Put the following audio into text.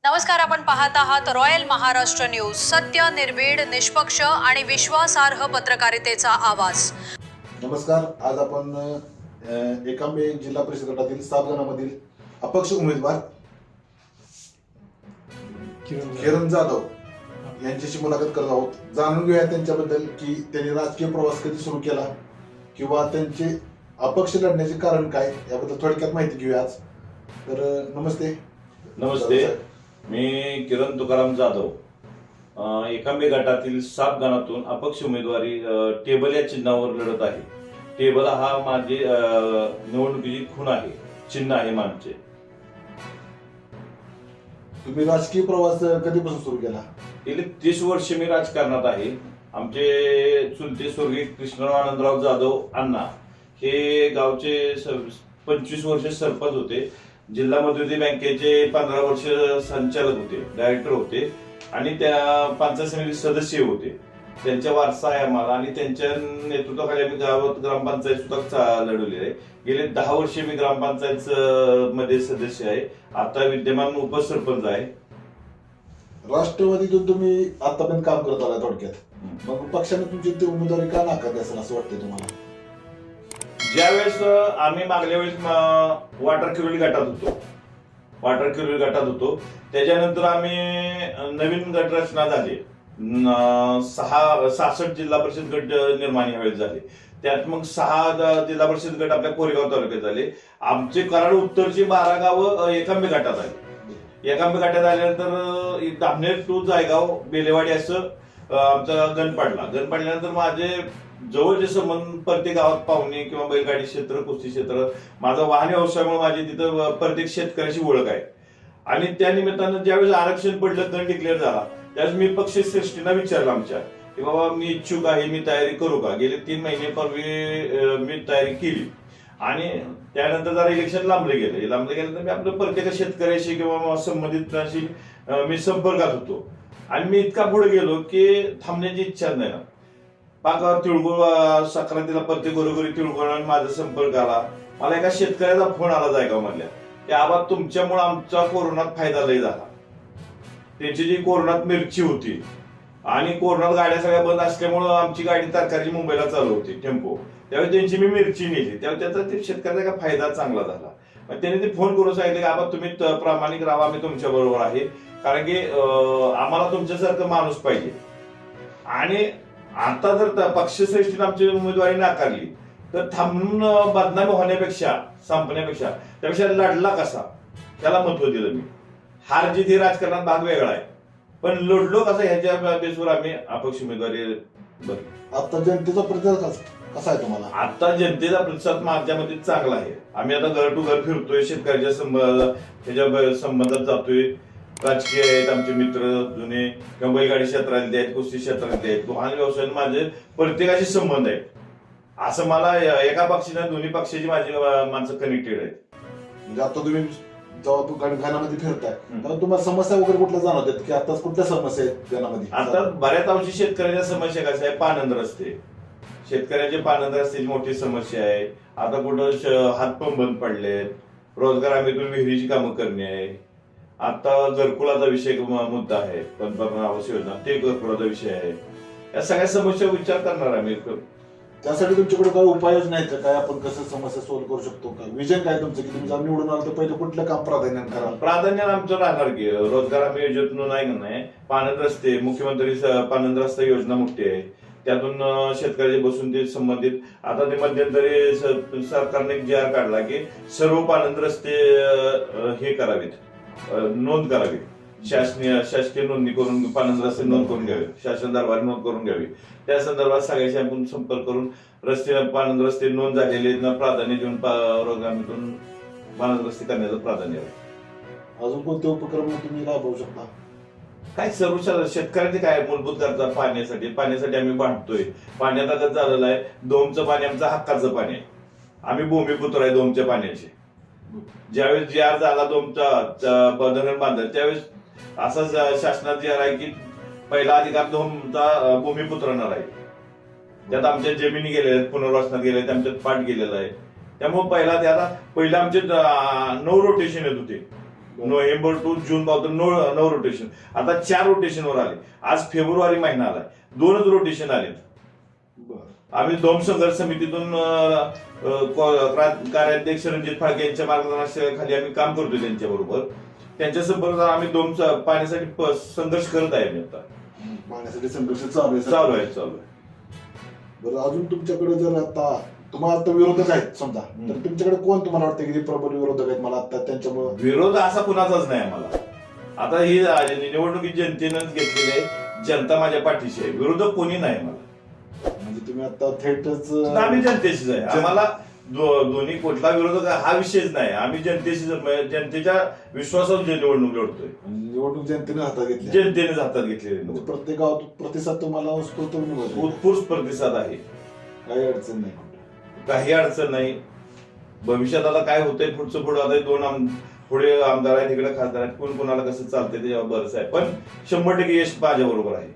नमस्कार, आपण पाहत आहात रॉयल महाराष्ट्र न्यूज. सत्य, निर्भीड, निष्पक्ष आणि विश्वासार्ह पत्रकारितेचा आवाज. नमस्कार. आज आपण एकांबे जिल्हा परिषद गटातील 7 गणामधील अपक्ष उमेदवार किरण जाधव यांच्याशी मुलाखत करत आहोत. जाणून घेऊया त्यांच्याबद्दल की त्यांनी राजकीय प्रवास कधी सुरू केला किंवा त्यांचे अपक्ष लढण्याचे कारण काय याबद्दल थोडक्यात माहिती घेऊया आज. तर नमस्ते. नमस्ते, मी किरण तुकाराम जाधव एकांबे गटातील 7 गणातून अपक्ष उमेदवारी टेबल या चिन्हावर लढत आहे. टेबल हा माझे निवडणुकीची खूण आहे, चिन्ह आहे माझे. तुम्ही राजकीय प्रवास कधीपासून सुरू केला? गेली 30 वर्ष मी राजकारणात आहे. आमचे चुलते स्वर्गीय कृष्णराव आनंदराव जाधव अण्णा हे गावचे 25 वर्ष सरपंच होते. जिल्हा मध्यवर्ती बँकेचे 15 वर्ष संचालक होते, डायरेक्टर होते आणि त्या पंचायत समिती सदस्य होते. त्यांच्या वारसा आहे आम्हाला आणि त्यांच्या नेतृत्वाखाली आम्ही गावात ग्रामपंचायत सुद्धा लढवली आहे. गेले 10 वर्षे मी ग्रामपंचायत मध्ये सदस्य आहे. आता विद्यमान उपसरपंच आहे. राष्ट्रवादीतून तुम्ही आतापर्यंत काम करत आला थोडक्यात. मग पक्षाने तुमची ती उमेदवारी का नाकारली असेल असं वाटतंय तुम्हाला? ज्यावेळेस आम्ही मागल्या वेळेस वाटर किरोली गटात होतो त्याच्यानंतर आम्ही नवीन गट रचना झाली. 66 जिल्हा परिषद गट निर्माण यावेळेस झाले. त्यात मग 6 जिल्हा परिषद गट आपल्या कोरेगाव तालुक्यात झाले. आमचे कराड उत्तरची 12 गावं एकांबे गटात आली. एकांबे गटात आल्यानंतर धामनेर टू जायगाव बेलेवाडी असं आमचा गण पडल्यानंतर माझे जवळचे संबंध प्रत्येक गावात पाहुणे किंवा बैलगाडी क्षेत्र, कुस्ती क्षेत्र, माझा वाहन व्यवसायामुळे माझी तिथं प्रत्येक शेतकऱ्याची ओळख आहे. आणि त्या निमित्तानं ज्यावेळेस आरक्षण पडलं, गण डिक्लेअर झाला, त्यावेळेस मी पक्ष श्रेष्ठींना विचारलं आमच्या की बाबा मी इच्छुक आहे, मी तयारी करू का. गेले 3 महिन्यापूर्वी मी तयारी केली आणि त्यानंतर जरा इलेक्शन लांबले गेल्यानंतर मी आपलं प्रत्येक शेतकऱ्याशी किंवा संबंधितांशी मी संपर्कात होतो. आणि मी इतका पुढे गेलो की थांबण्याची इच्छा नाही ना. पाकावर तिळगुळ संक्रांतीला प्रत्येक घरोघरी तिळगुळ माझा संपर्क आला. मला एका शेतकऱ्याचा फोन आला जायगाव मधल्या की आबा तुमच्यामुळे आमचा कोरोनात फायदा लय झाला. त्यांची जी कोरोनात मिरची होती आणि कोरोनात गाड्या सगळ्या बंद असल्यामुळं आमची गाडी तरकारी मुंबईला चालू होती, टेम्पो. त्यावेळी त्यांची मी मिरची नेली, त्यावेळी त्याचा ते शेतकऱ्याचा का फायदा चांगला झाला. मग त्यांनी ते फोन करून सांगितले की आबा तुम्ही प्रामाणिक राहा, आम्ही तुमच्या बरोबर आहे, कारण की आम्हाला तुमच्यासारखं माणूस पाहिजे. आणि आता जर पक्षश्रेष्ठीने आमची उमेदवारी नाकारली तर थांबून बदनामी होण्यापेक्षा, संपण्यापेक्षा त्यापेक्षा लढला कसा त्याला महत्व दिलं मी. हार जीत ही राजकारणात भाग वेगळा आहे, पण लढलो कसा ह्याच्या बेसवर आम्ही अपक्ष उमेदवारी भरली. आता जनतेचा प्रतिसाद कसा आहे तुम्हाला? आता जनतेचा प्रतिसाद माझ्यामध्ये चांगला आहे. आम्ही आता घर टू घर फिरतोय, शेतकऱ्याच्या संबंधात जातोय. राजकीय आहेत आमचे मित्र जुने किंवा बैलगाडी क्षेत्रातले आहेत, कुस्ती क्षेत्रातले आहेत, वाहन व्यवसाय, माझे प्रत्येकाशी संबंध आहेत. असं मला एका पक्षाने दोन्ही पक्षाची माझी माणसं कनेक्टेड आहेत. म्हणजे आता तुम्ही जेव्हा गणामध्ये फिरताय तेव्हा तुम्हाला समस्या वगैरे कुठल्या जाणवतात की आता कुठल्या समस्या आहेत गणामध्ये? आता बऱ्याच अंशी शेतकऱ्याच्या समस्या कशा आहे, पाणंद रस्ते, शेतकऱ्याचे पाणंद रस्त्याची मोठी समस्या आहे. आता कुठं हातपंप बंद पडलेत, रोजगार हमीतून विहिरीची कामं करणे आहे. आता घरकुलाचा विषय मुद्दा आहे, पंतप्रधान आवास योजना, ते घरकुलाचा विषय आहे. या सगळ्या समस्या विचार करणार आम्ही. त्यासाठी तुमच्याकडे काय उपाययोजना आहेत का? काय आपण कसं समस्या सॉल्व्ह करू शकतो का? विजन काय तुमचं की तुम्ही जर निवडून आलं तर पहिले कुठलं काम प्राधान्याने कराल? प्राधान्य आमचं राहणार की रोजगार हमी योजनेतून नाही, पाणंद रस्ते, मुख्यमंत्री पाणंद रस्ता योजना मोठी आहे, त्यातून शेतकऱ्याचे बसून ते संबंधित. आता ते मध्यंतरी सरकारने एक जी.आर काढला की सर्व पाणंद रस्ते हे करावेत, नोंद करावी, शासकीय नोंदणी करून पाणंद रस्ते नोंद करून घ्यावी, शासन दरबारी नोंद करून घ्यावी. त्या संदर्भात सगळ्याशी आपण संपर्क करून पाणंद रस्ते नोंद झालेले प्राधान्य देऊन रोजगारातून पाणंद रस्ते करण्याचं प्राधान्य आहे. अजून कोणते उपक्रम तुम्ही राबवू शकता? काय सर्व शेतकऱ्यांचे काय मूलभूत गरजा पाण्यासाठी आम्ही भांडतोय. पाण्यात आता झालेलं आहे, दोमचं पाणी आमचं हक्काचं पाणी आहे. आम्ही भूमिपुत्र आहे दोमच्या पाण्याचे. ज्यावेळेस जी.आर झाला दोमचा धरण बांधलं त्यावेळेस असा शासनात जी.आर आहे की पहिला अधिकार दोमचा भूमिपुत्रांना आहे. त्यात आमच्या जमिनी गेलेल्या आहेत, पुनर्वसनात गेल्या आहेत, आमच्यात पाठ गेलेला आहे. त्यामुळे पहिला आमचे 9 रोटेशन येत होते. नोव्हेंबर टू जून पावतो 9 रोटेशन. आता 4 रोटेशनवर आले. आज फेब्रुवारी महिना आलाय, 2च रोटेशन आले. आम्ही दोन संघर्ष समितीतून कार्याध्यक्ष रणजित फाळके यांच्या मार्गदर्शनाखाली आम्ही काम करतोय त्यांच्याबरोबर. त्यांच्या संपर्कात आम्ही दोन पाण्यासाठी संघर्ष करत आहे. आता पाण्यासाठी संघर्ष चालू चालू आहे. आहे. बरं, अजून तुमच्याकडे जर आता तुम्हाला आता विरोधक आहेत समजा, तर तुमच्याकडे कोण तुम्हाला वाटतं की प्रबळ विरोधक आहेत? मला आता त्यांच्यामुळे विरोध असा कुणाचाच नाही आम्हाला. आता ही निवडणुकीत जनतेनंच घेतलेली आहे. जनता माझ्या पाठीशी आहे, विरोधक कोणी नाही मला. म्हणजे तुम्ही आता थेटच आम्ही जनतेशीच आहे. आम्हाला दोन्ही कुठला विरोधक हा विषयच नाही. आम्ही जनतेच्या विश्वासावर निवडणूक लढतोय. निवडणूक जनतेने हातात घेतली, जनतेने हातात घेतलेली. प्रत्येक गावात प्रतिसाद तुम्हाला उत्स्फूर्त प्रतिसाद आहे. काही अडचण नाही. काही अडचण नाही. भविष्यात आता काय होतंय पुढे आता पुढे आमदार आहेत, तिकडे खासदार आहेत, कोण कोणाला कसं चालतंय त्याच्यावर बरंच आहे. पण 100% यश माझ्या बरोबर आहे.